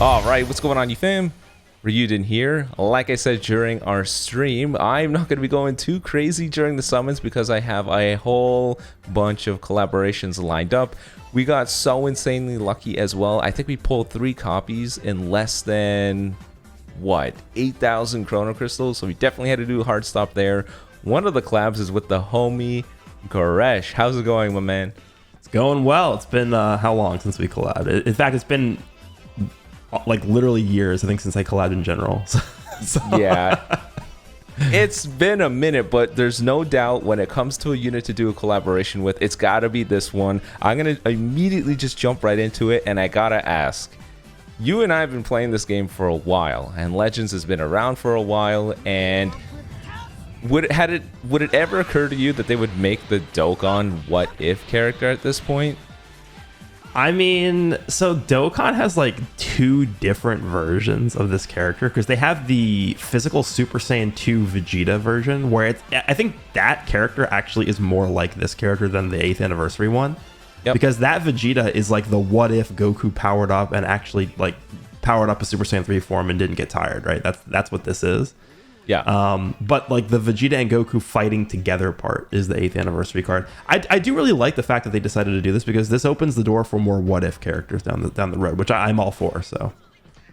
All right, what's going on, you fam? Raiyuden here. Like I said during our stream, I'm not going to be going too crazy during the summons because I have a whole bunch of collaborations lined up. We got so insanely lucky as well. I think we pulled 3 copies in less than, what, 8,000 Chrono Crystals? So we definitely had to do a hard stop there. One of the collabs is with the homie GORESH. How's it going, my man? It's going well. It's been how long since we collabed? In fact, it's been like literally years, I think, since I collabed in general. So. Yeah. It's been a minute, but there's no doubt when it comes to a unit to do a collaboration with, it's got to be this one. I'm going to immediately just jump right into it, and I got to ask. You and I have been playing this game for a while, and Legends has been around for a while, and would it ever occur to you that they would make the Dokkan What If character at this point? I mean, so Dokkan has like 2 different versions of this character because they have the physical Super Saiyan 2 Vegeta version where I think that character actually is more like this character than the 8th anniversary one. Yep. Because that Vegeta is like the what if Goku powered up and actually like powered up a Super Saiyan 3 form and didn't get tired, right? That's what this is. Yeah. But like the Vegeta and Goku fighting together part is the 8th anniversary card. I do really like the fact that they decided to do this because this opens the door for more what if characters down the road, which I'm all for. So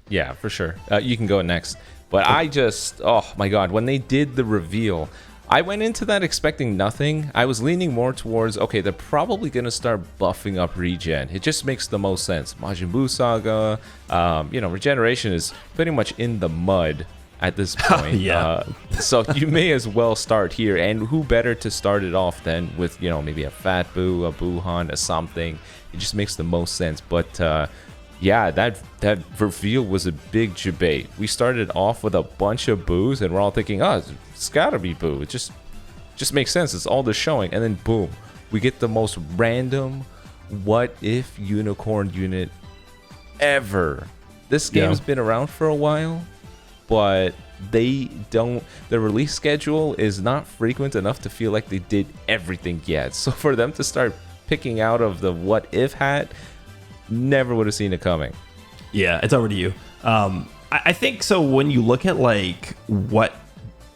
yeah, for sure. You can go next. But I just, oh my God, when they did the reveal, I went into that expecting nothing. I was leaning more towards, okay, they're probably going to start buffing up regen. It just makes the most sense. MajinBlue Saga, regeneration is pretty much in the mud at this point. Yeah. So you may as well start here, and who better to start it off than with, maybe a Fat Boo, a Gohan, a something. It just makes the most sense. But yeah, that reveal was a big debate. We started off with a bunch of Boos, and we're all thinking, oh, it's gotta be Boo. It just makes sense. It's all the showing, and then boom, we get the most random what if unicorn unit ever. This game's been around for a while, but the release schedule is not frequent enough to feel like they did everything yet. So for them to start picking out of the what if hat, never would have seen it coming. Yeah, it's over to you. I think so. When you look at like what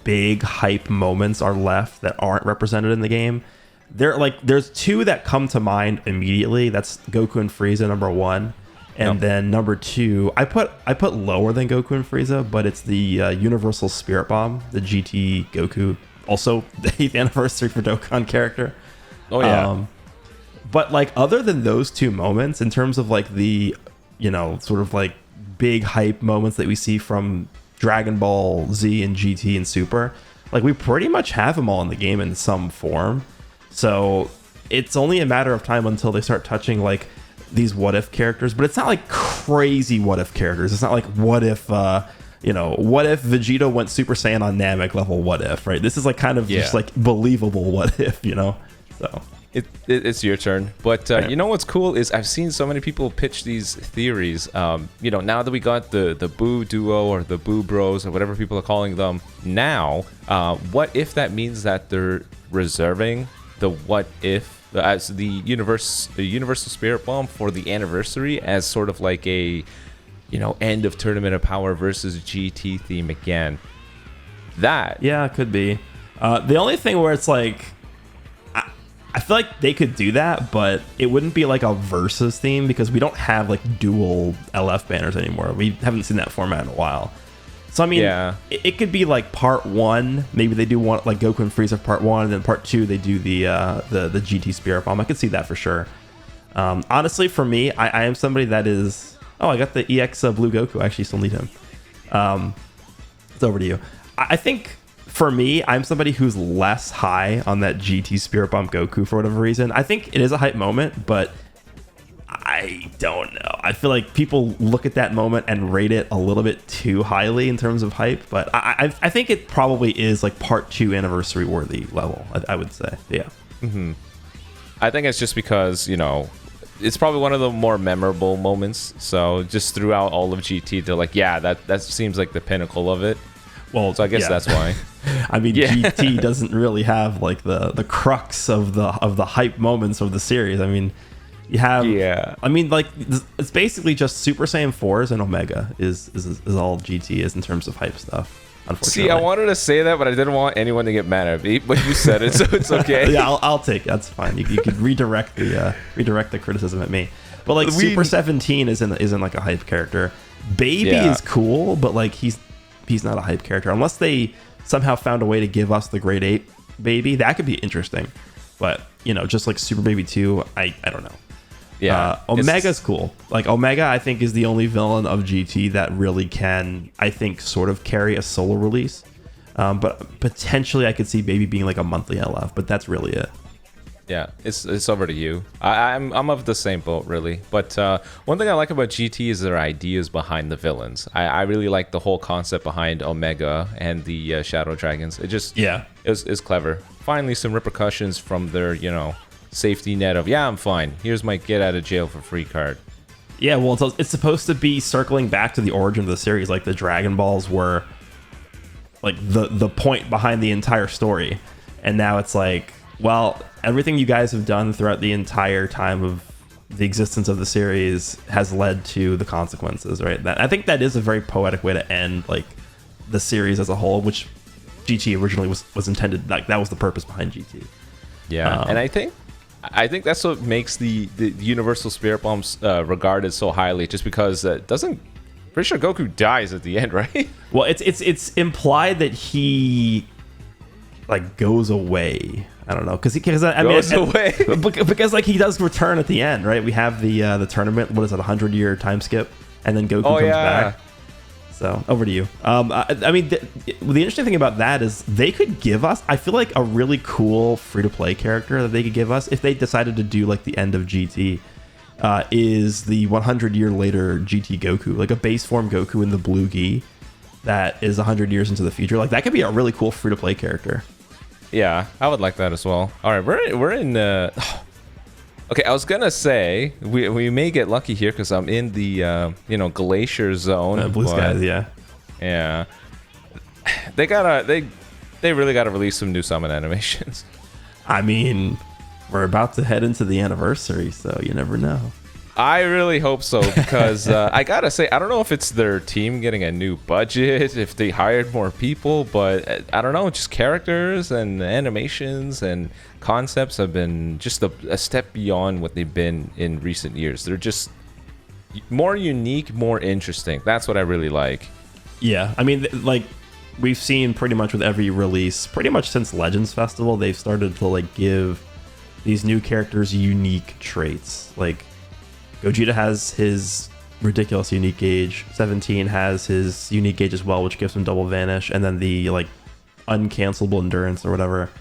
big hype moments are left that aren't represented in the game, there's 2 that come to mind immediately. That's Goku and Frieza, number 1. And then number 2, I put lower than Goku and Frieza, but it's the Universal Spirit Bomb, the GT Goku, also the 8th anniversary for Dokkan character. Oh yeah. But like other than those 2 moments, in terms of like the, sort of like big hype moments that we see from Dragon Ball Z and GT and Super, like we pretty much have them all in the game in some form. So it's only a matter of time until they start touching like these what if characters, but it's not like crazy what if characters. It's not like what if what if Vegeta went Super Saiyan on Namek level what if, right? This is like kind of just like believable what if, so it's your turn. But you know what's cool is I've seen so many people pitch these theories. Now that we got the Boo Duo or the Boo Bros or whatever people are calling them now, what if that means that they're reserving the what if as the Universal Spirit Bomb for the anniversary as sort of like a end of Tournament of Power versus GT theme again. That it could be. The only thing where it's like I feel like they could do that, but it wouldn't be like a versus theme because we don't have like dual LF banners anymore. We haven't seen that format in a while. So I mean, it could be like part 1. Maybe they do one like Goku and Frieza part 1, and then part 2 they do the GT Spirit Bomb. I could see that for sure. Honestly, for me, I am somebody that is. Oh, I got the EX Blue Goku. I actually still need him. It's over to you. I think for me, I'm somebody who's less high on that GT Spirit Bomb Goku for whatever reason. I think it is a hype moment, but I don't know. I feel like people look at that moment and rate it a little bit too highly in terms of hype, but I think it probably is like part 2 anniversary worthy level, I would say. Yeah. Mm-hmm. I think it's just because, it's probably one of the more memorable moments. So just throughout all of GT, they're like, yeah, that seems like the pinnacle of it. Well, so I guess that's why. I mean, GT doesn't really have like the crux of the hype moments of the series. I mean, You have, Yeah. I mean, like it's basically just Super Saiyan 4s and Omega is all GT is in terms of hype stuff. Unfortunately. See, I wanted to say that, but I didn't want anyone to get mad at me. But you said it, so it's okay. Yeah, I'll take it. That's fine. You could redirect the criticism at me. But like Super 17 isn't like a hype character. Baby is cool, but like he's not a hype character unless they somehow found a way to give us the grade 8 baby. That could be interesting. But just like Super Baby 2, I don't know. Yeah, Omega's cool. Like Omega, I think is the only villain of GT that really can, I think, sort of carry a solo release. But potentially, I could see Baby being like a monthly LF. But that's really it. Yeah, it's over to you. I'm of the same boat, really. But one thing I like about GT is their ideas behind the villains. I really like the whole concept behind Omega and the Shadow Dragons. It just is clever. Finally, some repercussions from their safety net of I'm fine. Here's my get out of jail for free card. Yeah, well, it's supposed to be circling back to the origin of the series, like the Dragon Balls were like the point behind the entire story, and now it's like, well, everything you guys have done throughout the entire time of the existence of the series has led to the consequences, right? I think that is a very poetic way to end like the series as a whole, which GT originally was intended, like that was the purpose behind GT. Yeah, and I think that's what makes the Universal Spirit Bombs regarded so highly, just because pretty sure Goku dies at the end, right? Well, it's implied that he like goes away. I don't know because like he does return at the end, right? We have the tournament. What is it? 100-year time skip, and then Goku comes back. So over to you. I mean, the interesting thing about that is they could give us, I feel like, a really cool free-to-play character that they could give us if they decided to do like the end of GT. Is the 100-year later GT Goku, like a base form Goku in the blue gi that is 100 years into the future. Like that could be a really cool free-to-play character. Yeah, I would like that as well. All right, we're in. Okay, I was gonna say we may get lucky here because I'm in the glacier zone. Blue skies, yeah. Yeah, they really gotta release some new summon animations. I mean, we're about to head into the anniversary, so you never know. I really hope so because I gotta say I don't know if it's their team getting a new budget, if they hired more people, but I don't know. Just characters and animations and concepts have been just a step beyond what they've been in recent years. They're just more unique, more interesting. That's what I really like. Yeah, I mean, like we've seen pretty much with every release, pretty much since Legends Festival, they've started to like give these new characters unique traits. Like Gogeta has his ridiculous unique gauge. 17 has his unique gauge as well, which gives him double vanish, and then the like uncancelable endurance or whatever.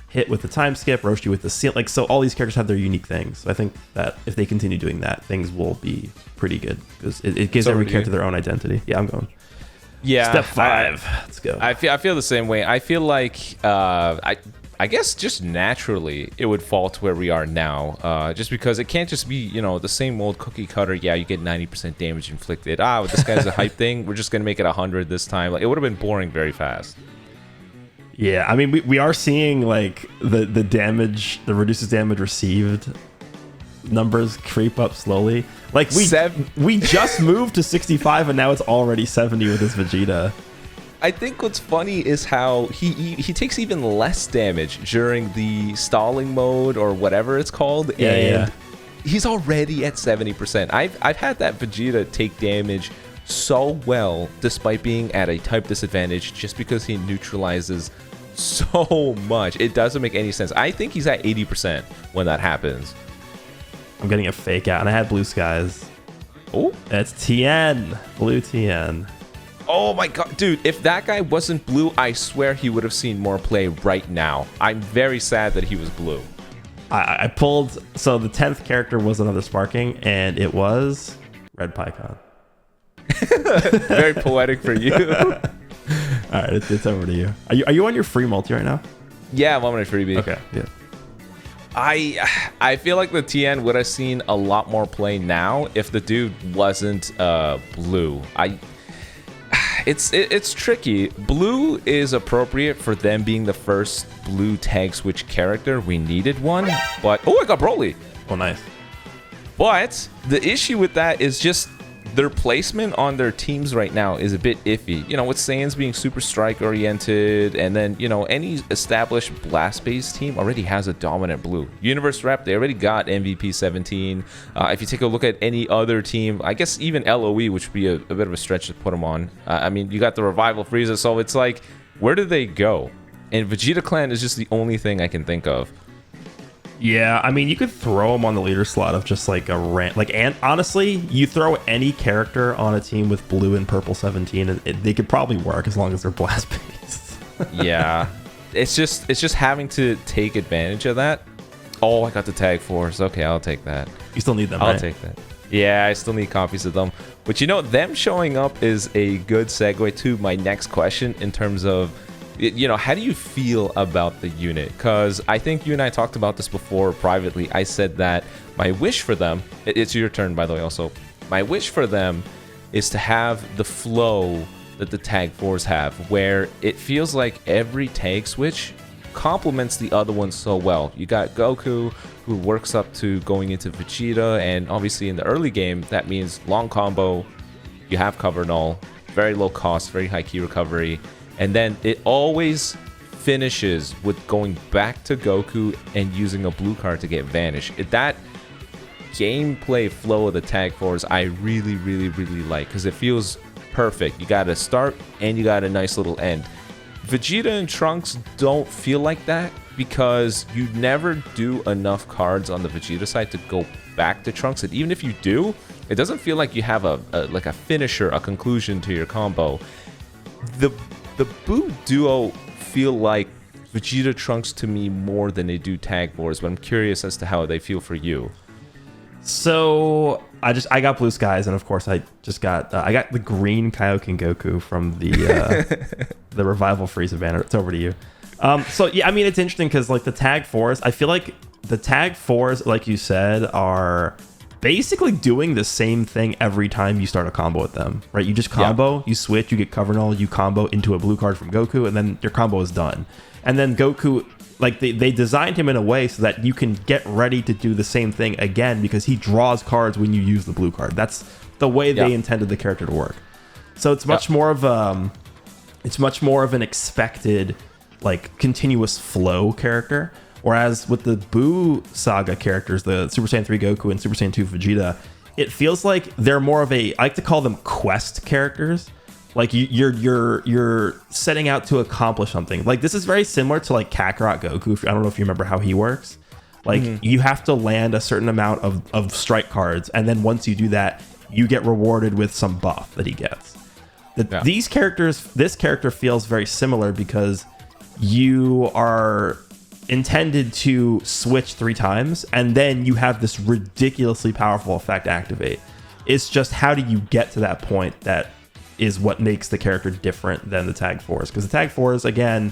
Hit with the time skip, Roshi with the seal. Like, so all these characters have their unique things. So I think that if they continue doing that, things will be pretty good because it gives every character their own identity. Yeah, I'm going. Yeah, step 5. Let's go. I feel the same way. I feel like I guess just naturally it would fall to where we are now, just because it can't just be the same old cookie cutter. Yeah, you get 90% damage inflicted. This guy's a hype thing. We're just gonna make it 100 this time. Like, it would have been boring very fast. Yeah, I mean, we are seeing like the damage, the reduces damage received numbers creep up slowly. Like we just moved to 65 and now it's already 70 with this Vegeta. I think what's funny is how he takes even less damage during the stalling mode or whatever it's called. Yeah. He's already at 70%. I've had that Vegeta take damage so well despite being at a type disadvantage just because he neutralizes so much. It doesn't make any sense. I think he's at 80% when that happens. I'm getting a fake out and I had blue skies. Oh, it's TN. Blue TN. Oh my god, dude, if that guy wasn't blue, I swear he would have seen more play right now. I'm very sad that he was blue. I pulled, so the 10th character was another Sparking, and it was Red Pycon. Very poetic for you. All right, it's over to you. Are you on your free multi right now? Yeah, I'm on my freebie. Okay, yeah. I feel like the TN would have seen a lot more play now if the dude wasn't blue. It's tricky. Blue is appropriate for them being the first blue tag switch character. We needed one, but I got Broly. Oh, nice. But the issue with that is just their placement on their teams right now is a bit iffy. You know, with Saiyans being super strike oriented, and then, you know, any established blast-based team already has a dominant blue. Universe Rep, they already got MVP 17. If you take a look at any other team, I guess even LOE, which would be a bit of a stretch to put them on. I mean, you got the Revival Frieza, so it's like, where do they go? And Vegeta Clan is just the only thing I can think of. Yeah, I mean, you could throw them on the leader slot of just like a rant. Like, and honestly, you throw any character on a team with blue and purple 17, they could probably work as long as they're blast based. Yeah, it's just having to take advantage of that. Oh, I got the tag force. Okay, I'll take that. You still need them, I'll right? take that. Yeah, I still need copies of them. But you know, them showing up is a good segue to my next question in terms of, you know, how do you feel about the unit? Because I think you and I talked about this before privately. I said that my wish for them, it's your turn, by the way, also. My wish for them is to have the flow that the tag fours have, where it feels like every tag switch complements the other one so well. You got Goku, who works up to going into Vegeta, and obviously in the early game, that means long combo, you have cover null, very low cost, very high key recovery. And then it always finishes with going back to Goku and using a blue card to get Vanish. That gameplay flow of the tag fours I really, really, really like, because it feels perfect. You got a start and you got a nice little end. Vegeta and Trunks don't feel like that because you never do enough cards on the Vegeta side to go back to Trunks. And even if you do, it doesn't feel like you have a finisher, a conclusion to your combo. The Boo duo feel like Vegeta Trunks to me more than they do Tag Wars, but I'm curious as to how they feel for you. So I got Blue Skies, and of course I got the green Kaioken Goku from the the Revival Frieza banner. It's over to you. So yeah, I mean, it's interesting because like the Tag Fours, I feel like the Tag Fours, like you said, are basically doing the same thing every time you start a combo with them, right? You just combo, you switch, you get cover null, you combo into a blue card from Goku, and then your combo is done. And then Goku, like they designed him in a way so that you can get ready to do the same thing again because he draws cards when you use the blue card. That's the way they intended the character to work. So it's much more of an expected, like, continuous flow character. Whereas with the Boo Saga characters, the Super Saiyan 3 Goku and Super Saiyan 2 Vegeta, it feels like they're more of I like to call them quest characters. Like you're setting out to accomplish something. Like this is very similar to like Kakarot Goku. I don't know if you remember how he works. Like you have to land a certain amount of strike cards, and then once you do that, you get rewarded with some buff that he gets. This character feels very similar because you are intended to switch 3 times and then you have this ridiculously powerful effect activate. It's just how do you get to that point that is what makes the character different than the Tag Fours, because the Tag Fours, again,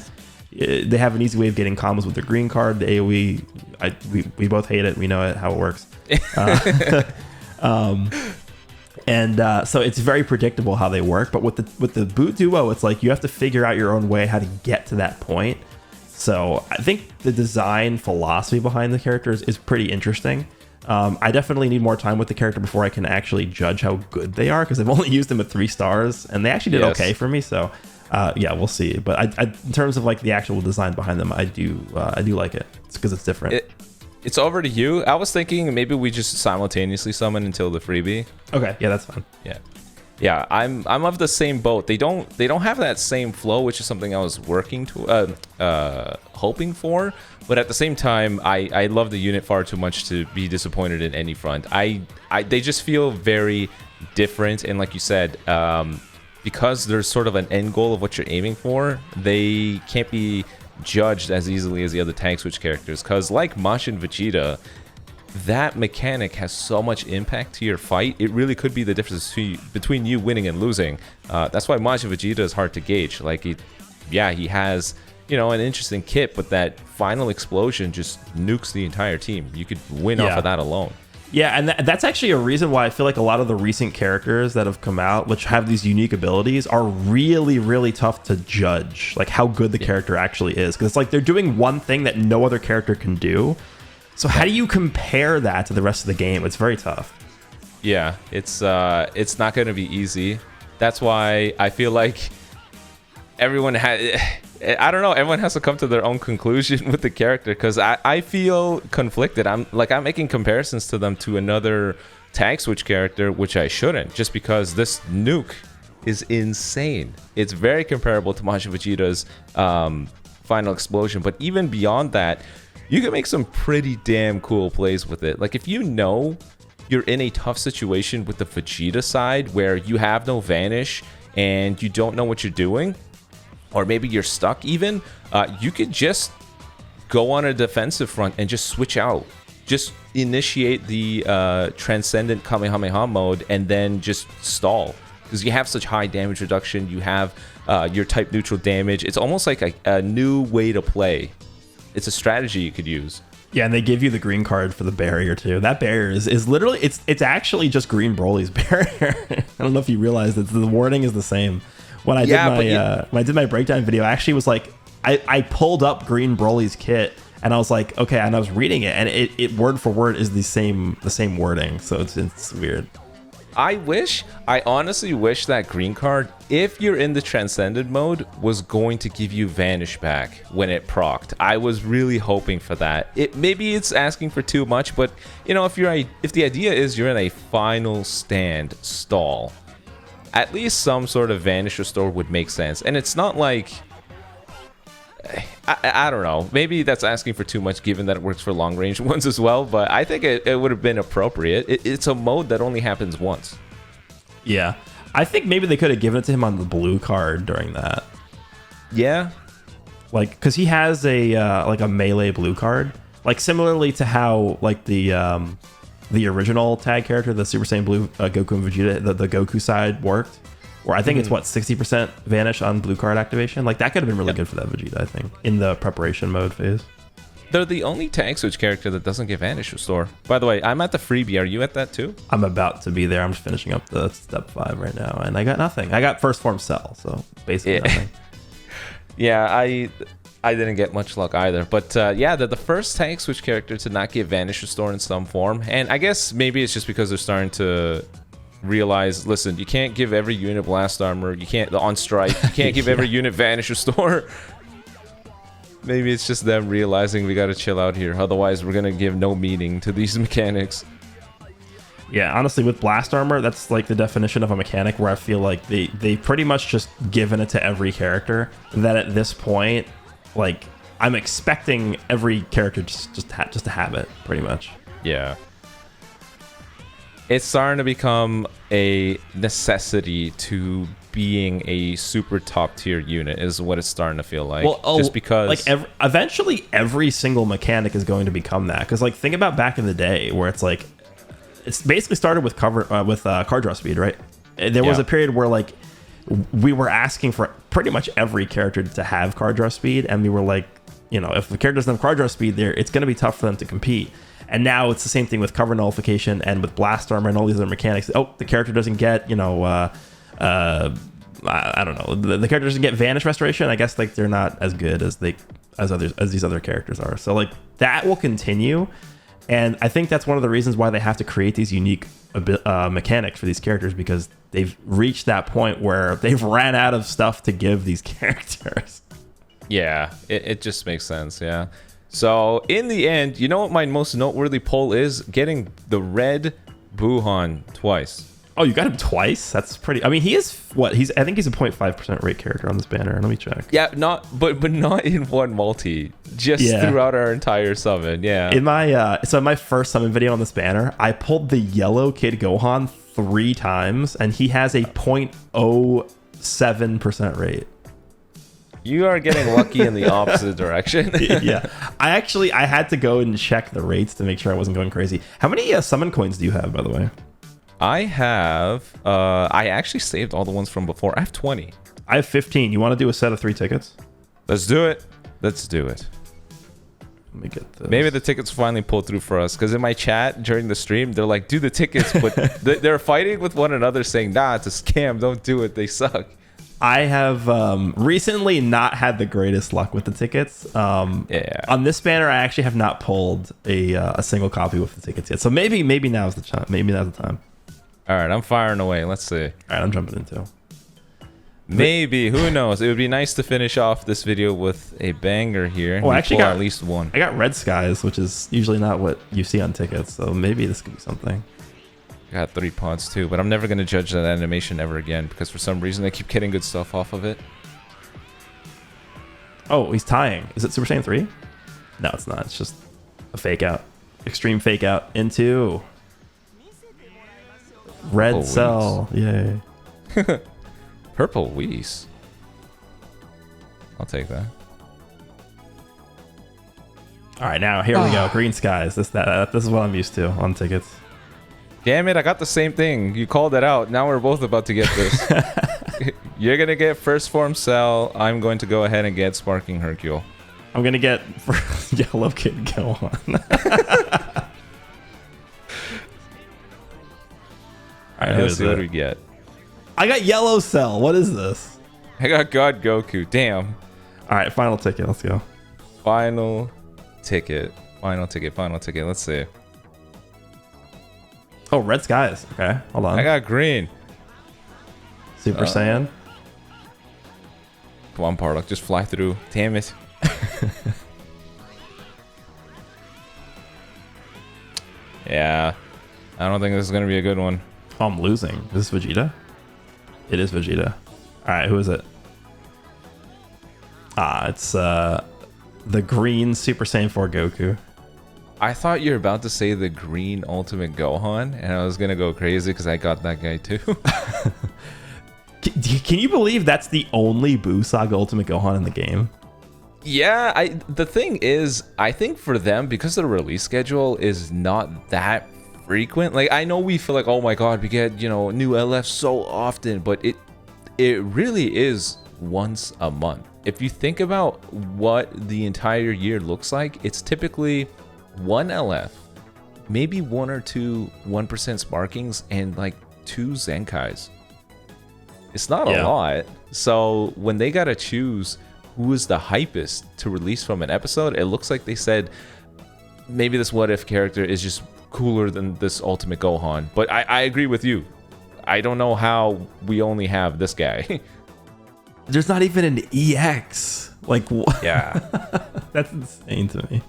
they have an easy way of getting combos with their green card. The AoE, we both hate it. We know it, how it works. So it's very predictable how they work. But with the Boo duo, it's like you have to figure out your own way how to get to that point. So I think the design philosophy behind the characters is pretty interesting. I definitely need more time with the character before I can actually judge how good they are, because I've only used them at 3 stars and they actually did okay for me. So yeah, we'll see. But in terms of like the actual design behind them, I do like it. It's because it's different. It's over to you. I was thinking maybe we just simultaneously summon until the freebie. Okay, yeah, that's fine. Yeah, I'm of the same boat. They don't have that same flow, which is something I was working to hoping for. But at the same time, I love the unit far too much to be disappointed in any front. They just feel very different, and like you said, because there's sort of an end goal of what you're aiming for, they can't be judged as easily as the other tank switch characters. Because like Majin Vegeta, that mechanic has so much impact to your fight. It really could be the difference between you winning and losing. That's why Majin Vegeta is hard to gauge. Like, he has, you know, an interesting kit, but that final explosion just nukes the entire team. You could win off of that alone. Yeah, and that's actually a reason why I feel like a lot of the recent characters that have come out, which have these unique abilities, are really, really tough to judge, like how good the character actually is. Because it's like they're doing one thing that no other character can do. So how do you compare that to the rest of the game? It's very tough. Yeah, it's not going to be easy. That's why I feel like everyone I don't know, everyone has to come to their own conclusion with the character, because I feel conflicted. I'm making comparisons to them to another tag switch character, which I shouldn't, just because this nuke is insane. It's very comparable to Majin Vegeta's final explosion, but even beyond that, you can make some pretty damn cool plays with it. Like, if you know you're in a tough situation with the Vegeta side where you have no vanish and you don't know what you're doing, or maybe you're stuck even, you could just go on a defensive front and just switch out. Just initiate the Transcendent Kamehameha mode and then just stall. Because you have such high damage reduction, you have your type neutral damage. It's almost like a new way to play. It's a strategy you could use. Yeah, and they give you the green card for the barrier too. That barrier is literally, it's actually just Green Broly's barrier. I don't know if you realize that the wording is the same. When I did my breakdown video, I actually was like, I pulled up Green Broly's kit and I was like, okay, and I was reading it, and it word for word is the same wording. So it's weird. I honestly wish that green card, if you're in the Transcended mode, was going to give you Vanish back when it procced. I was really hoping for that. Maybe it's asking for too much, but you know, if the idea is you're in a final stand stall, at least some sort of Vanish restore would make sense. And it's not like, I don't know, maybe that's asking for too much given that it works for long range ones as well, but I think it would have been appropriate. It's a mode that only happens once. Yeah, I think maybe they could have given it to him on the blue card during that. Yeah, like, because he has a melee blue card, like similarly to how like the original tag character, the Super Saiyan Blue Goku and Vegeta, the Goku side worked. Or I think it's what, 60% vanish on blue card activation. Like, that could have been really good for that Vegeta, I think, in the preparation mode phase. They're the only tag switch character that doesn't get vanish restore. By the way, I'm at the freebie. Are you at that too? I'm about to be there. I'm just finishing up the step 5 right now, and I got nothing. I got first form Cell, so basically nothing. Yeah, I didn't get much luck either. But yeah, they're the first tag switch character to not get vanish restore in some form. And I guess maybe it's just because they're starting to realize, listen, you can't give every unit blast armor, you can't on strike, you can't give every unit vanish restore. Maybe it's just them realizing we gotta chill out here, otherwise we're gonna give no meaning to these mechanics. Yeah, honestly, with blast armor, that's like the definition of a mechanic where I feel like they pretty much just given it to every character, that at this point, like, I'm expecting every character just to have it, pretty much. Yeah. It's starting to become a necessity to being a super top tier unit is what it's starting to feel like. Well, just because like eventually every single mechanic is going to become that. Because like think about back in the day where it's like it's basically started with card draw speed, right? There was a period where like we were asking for pretty much every character to have card draw speed, and we were like, you know, if the character doesn't have card draw speed, it's going to be tough for them to compete. And now it's the same thing with cover nullification and with blast armor and all these other mechanics. Oh, the character doesn't get, you know, I don't know, the character doesn't get vanish restoration. I guess like they're not as good as these other characters are. So like that will continue, and I think that's one of the reasons why they have to create these unique mechanics for these characters, because they've reached that point where they've ran out of stuff to give these characters. Yeah, it just makes sense. Yeah. So in the end, you know what my most noteworthy pull is? Getting the red Gohan twice. Oh, you got him twice? That's pretty. I mean, he is what? I think he's a 0.5% rate character on this banner. Let me check. Yeah, but not in one multi. Just throughout our entire summon. Yeah. In my my first summon video on this banner, I pulled the yellow Kid Gohan 3 times, and he has a 0.07% rate. You are getting lucky in the opposite direction. Yeah. I had to go and check the rates to make sure I wasn't going crazy. How many summon coins do you have, by the way? I have, I actually saved all the ones from before. I have 20. I have 15. You want to do a set of 3 tickets? Let's do it. Let's do it. Let me get this. Maybe the tickets finally pull through for us, because in my chat during the stream, they're like, do the tickets, but they're fighting with one another saying, nah, it's a scam. Don't do it. They suck. I have recently not had the greatest luck with the tickets. Yeah. On this banner, I actually have not pulled a single copy with the tickets yet. So maybe now's the time. Maybe now's the time. All right, I'm firing away. Let's see. All right, I'm jumping into. Maybe, who knows? It would be nice to finish off this video with a banger here. Oh, I actually got at least one. I got red skies, which is usually not what you see on tickets. So maybe this could be something. Got 3 pods too, but I'm never gonna judge that animation ever again because for some reason I keep getting good stuff off of it. Oh, he's tying. Is it Super Saiyan 3? No, it's not. It's just a fake out. Extreme fake out into red Purple cell. Yay. Purple Whis. I'll take that. All right, now here we go. Green skies. This is what I'm used to on tickets. Damn it, I got the same thing. You called it out. Now we're both about to get this. You're going to get First Form Cell. I'm going to go ahead and get Sparking Hercule. I'm going to get Yellow Kid Gohan. All right, let's see what we get. I got Yellow Cell. What is this? I got God Goku. Damn. All right, final ticket. Let's go. Final ticket. Final ticket. Final ticket. Let's see. Oh, red skies. Okay, hold on. I got green. Super Saiyan. Come on, Parlock. Just fly through. Damn it. Yeah. I don't think this is going to be a good one. Oh, I'm losing. Is this Vegeta? It is Vegeta. All right, who is it? It's the green Super Saiyan 4 Goku. I thought you were about to say the green Ultimate Gohan, and I was going to go crazy because I got that guy too. Can you believe that's the only Buu Saga Ultimate Gohan in the game? Yeah, the thing is, I think for them, because the release schedule is not that frequent, like I know we feel like, oh my god, we get, you know, new LF so often, but it really is once a month. If you think about what the entire year looks like, it's typically one LF, maybe 1 or 2 1% Sparkings, and like 2 Zenkais. It's not a lot. So when they gotta choose who is the hypest to release from an episode, it looks like they said maybe this What If character is just cooler than this Ultimate Gohan. But I agree with you. I don't know how we only have this guy. There's not even an EX. Like, what? Yeah. That's insane to me.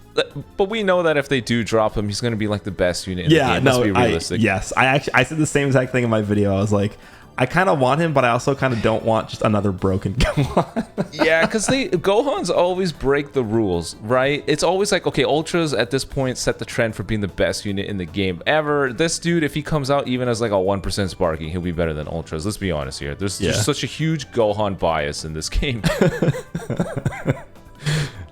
But we know that if they do drop him, he's going to be like the best unit in the game. Let's be realistic. I said the same exact thing in my video. I was like, I kind of want him, but I also kind of don't want just another broken Gohan. Yeah, because Gohans always break the rules, right? It's always like, okay, Ultras at this point set the trend for being the best unit in the game ever. This dude, if he comes out even as like a 1% Sparking, he'll be better than Ultras. Let's be honest here. There's such a huge Gohan bias in this game.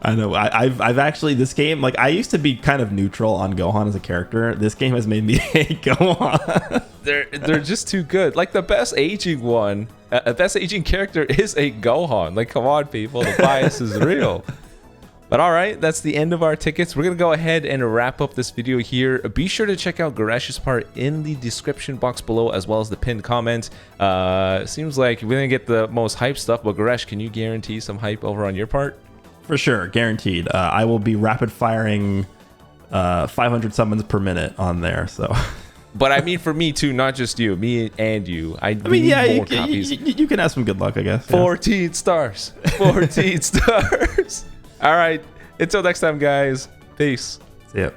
I know. I've actually, this game, like, I used to be kind of neutral on Gohan as a character. This game has made me hate Gohan. They're just too good. Like, the best aging one, best aging character is a Gohan. Like, come on, people. The bias is real. But all right, that's the end of our tickets. We're going to go ahead and wrap up this video here. Be sure to check out GORESH's part in the description box below, as well as the pinned comment. Seems like we didn't get the most hype stuff, but GORESH, can you guarantee some hype over on your part? For sure, guaranteed. I will be rapid firing 500 summons per minute on there. So, but I mean for me too, not just you, me and you. I mean, yeah, more copies. You can have some good luck, I guess. 14 stars. 14 stars. All right. Until next time, guys. Peace. See ya.